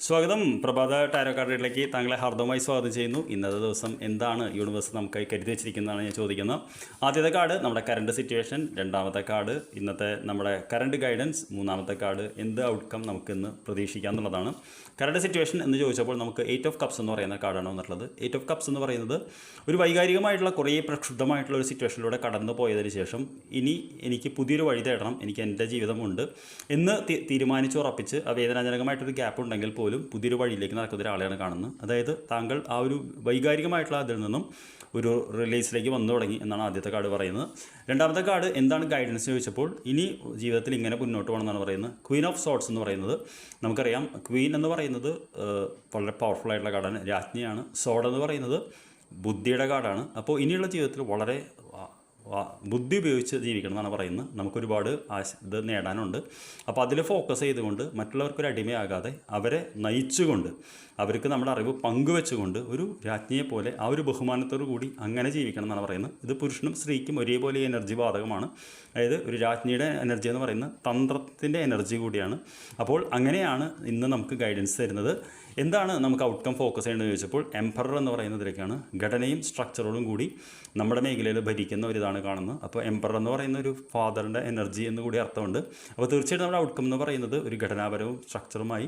സ്വാഗതം. പ്രഭാത ടാരോ കാർഡിലേക്ക് താങ്കളെ ഹാർദവമായി സ്വാഗതം ചെയ്യുന്നു. ഇന്നത്തെ ദിവസം എന്താണ് യൂണിവേഴ്സ് നമുക്കായി കരുതി വെച്ചിരിക്കുന്നതാണ് ഞാൻ ചോദിക്കുന്നത്. ആദ്യത്തെ കാർഡ് നമ്മുടെ കറണ്ട് സിറ്റുവേഷൻ, രണ്ടാമത്തെ കാർഡ് ഇന്നത്തെ നമ്മുടെ കറണ്ട് ഗൈഡൻസ്, മൂന്നാമത്തെ കാർഡ് എന്ത് ഔട്ട്കം നമുക്കിന്ന് പ്രതീക്ഷിക്കാം എന്നുള്ളതാണ്. കറണ്ട് സിറ്റുവേഷൻ എന്ന് ചോദിച്ചപ്പോൾ നമുക്ക് 8 ഓഫ് കപ്സ് എന്ന് പറയുന്ന കാർഡാണ് വന്നിട്ടുള്ളത്. 8 ഓഫ് കപ്സ് എന്ന് പറയുന്നത് ഒരു വൈകാരികമായിട്ടുള്ള കുറേ പ്രക്ഷുബ്ധമായിട്ടുള്ള ഒരു സിറ്റുവേഷനിലൂടെ കടന്നു പോയതിന് ശേഷം ഇനി എനിക്ക് പുതിയൊരു വഴി തേടണം, എനിക്ക് എൻ്റെ ജീവിതമുണ്ട് എന്ന് തീരുമാനിച്ചുറപ്പിച്ച് വേദനാജനകമായിട്ടൊരു ഗ്യാപ്പ് ഉണ്ടെങ്കിൽ പോലും പുതിയൊരു വഴിയിലേക്ക് നടക്കുന്ന ഒരാളെയാണ് കാണുന്നത്. അതായത് താങ്കൾ ആ ഒരു വൈകാരികമായിട്ടുള്ള അതിൽ നിന്നും ഒരു റിലീസിലേക്ക് വന്നു തുടങ്ങി എന്നാണ് ആദ്യത്തെ കാർഡ് പറയുന്നത്. രണ്ടാമത്തെ കാർഡ് എന്താണ് ഗൈഡൻസ് ചോദിച്ചപ്പോൾ ഇനി ജീവിതത്തിൽ ഇങ്ങനെ മുന്നോട്ട് പോകണമെന്നാണ് പറയുന്നത്. ക്വീൻ ഓഫ് സോർട്സ് എന്ന് പറയുന്നത് നമുക്കറിയാം. ക്വീൻ എന്ന് പറയുന്നത് വളരെ പവർഫുൾ ആയിട്ടുള്ള കാർഡാണ്, രാജ്ഞിയാണ്. സോഡ് എന്ന് പറയുന്നത് ബുദ്ധിയുടെ കാർഡാണ്. അപ്പോൾ ഇനിയുള്ള ജീവിതത്തിൽ വളരെ ബുദ്ധി ഉപയോഗിച്ച് ജീവിക്കണം എന്നാണ് പറയുന്നത്. നമുക്കൊരുപാട് ഇത് നേടാനുണ്ട്. അപ്പോൾ അതിൽ ഫോക്കസ് ചെയ്തുകൊണ്ട് മറ്റുള്ളവർക്കൊരു അടിമയാകാതെ അവരെ നയിച്ചുകൊണ്ട് അവർക്ക് നമ്മുടെ അറിവ് പങ്കുവെച്ചുകൊണ്ട് ഒരു രാജ്ഞിയെ പോലെ ആ ഒരു ബഹുമാനത്തോടു കൂടി അങ്ങനെ ജീവിക്കണം എന്നാണ് പറയുന്നത്. ഇത് പുരുഷനും സ്ത്രീക്കും ഒരേപോലെ എനർജി ബാധകമാണ്. അതായത് ഒരു രാജ്ഞിയുടെ എനർജി എന്ന് പറയുന്നത് തന്ത്രത്തിൻ്റെ എനർജി കൂടിയാണ്. അപ്പോൾ അങ്ങനെയാണ് ഇന്ന് നമുക്ക് ഗൈഡൻസ് തരുന്നത്. എന്താണ് നമുക്ക് ഔട്ട്കം ഫോക്കസ് ചെയ്യേണ്ടതെന്ന് ചോദിച്ചപ്പോൾ എംപറർ എന്ന് പറയുന്നതിലേക്കാണ്. ഘടനയും സ്ട്രക്ചറോടും കൂടി നമ്മുടെ മേഖലയിൽ ഭരിക്കുന്ന ഒരിതാണ് കാണുന്നത്. അപ്പോൾ എംപറർ എന്ന് പറയുന്ന ഒരു ഫാദറിൻ്റെ എനർജി എന്ന് കൂടി അർത്ഥമുണ്ട്. അപ്പോൾ തീർച്ചയായിട്ടും നമ്മുടെ ഔട്ട്കം എന്ന് പറയുന്നത് ഒരു ഘടനാപരവും സ്ട്രക്ചറുമായി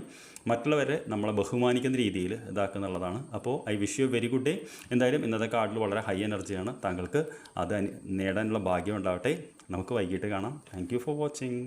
മറ്റുള്ളവരെ നമ്മളെ ബഹുമാനിക്കുന്ന രീതിയിൽ ഇതാക്കുന്നുള്ളതാണ്. അപ്പോൾ I wish you very good day. എന്തായാലും ഇന്നത്തെ കാർഡിൽ വളരെ ഹൈ എനർജിയാണ്. താങ്കൾക്ക് അത് നേടാനുള്ള ഭാഗ്യം ഉണ്ടാവട്ടെ. നമുക്ക് വൈകിട്ട് കാണാം. Thank you for watching.